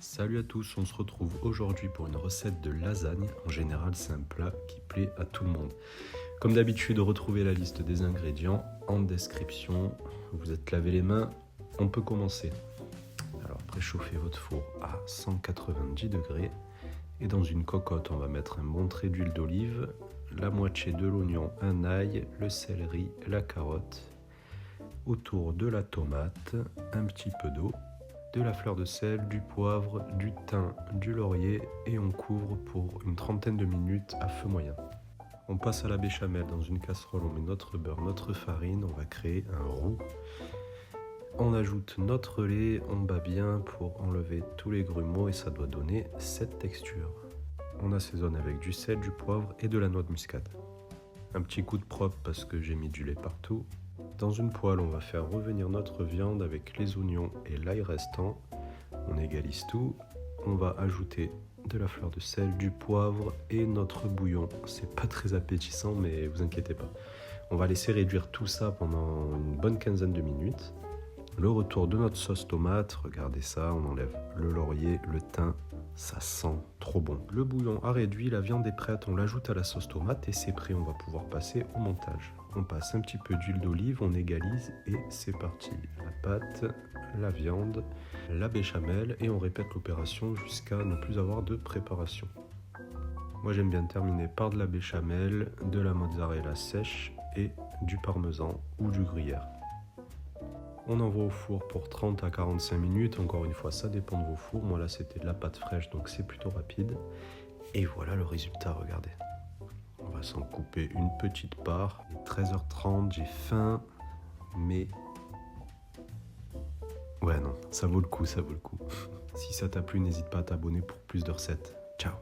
Salut à tous, on se retrouve aujourd'hui pour une recette de lasagne. En général, c'est un plat qui plaît à tout le monde. Comme d'habitude, retrouvez la liste des ingrédients en description. Vous êtes lavé les mains, on peut commencer. Alors, préchauffez votre four à 190 degrés. Et dans une cocotte, on va mettre un bon trait d'huile d'olive, la moitié de l'oignon, un ail, le céleri, la carotte. Autour de la tomate, un petit peu d'eau, de la fleur de sel, du poivre, du thym, du laurier et on couvre pour une trentaine de minutes à feu moyen. On passe à la béchamel. Dans une casserole, on met notre beurre, notre farine, on va créer un roux. On ajoute notre lait, on bat bien pour enlever tous les grumeaux et ça doit donner cette texture. On assaisonne avec du sel, du poivre et de la noix de muscade. Un petit coup de propre parce que j'ai mis du lait partout. Dans une poêle, on va faire revenir notre viande avec les oignons et l'ail restant. On égalise tout. On va ajouter de la fleur de sel, du poivre et notre bouillon. C'est pas très appétissant, mais vous inquiétez pas. On va laisser réduire tout ça pendant une bonne quinzaine de minutes. Le retour de notre sauce tomate, regardez ça, on enlève le laurier, le thym, ça sent trop bon. Le bouillon a réduit, la viande est prête, on l'ajoute à la sauce tomate et c'est prêt, on va pouvoir passer au montage. On passe un petit peu d'huile d'olive, on égalise et c'est parti. La pâte, la viande, la béchamel et on répète l'opération jusqu'à ne plus avoir de préparation. Moi j'aime bien terminer par de la béchamel, de la mozzarella sèche et du parmesan ou du gruyère. On envoie au four pour 30 à 45 minutes, encore une fois ça dépend de vos fours, moi là c'était de la pâte fraîche donc c'est plutôt rapide. Et voilà le résultat, regardez. On va s'en couper une petite part. Il est 13h30, j'ai faim, mais... Ouais non, ça vaut le coup, ça vaut le coup. Si ça t'a plu, n'hésite pas à t'abonner pour plus de recettes. Ciao!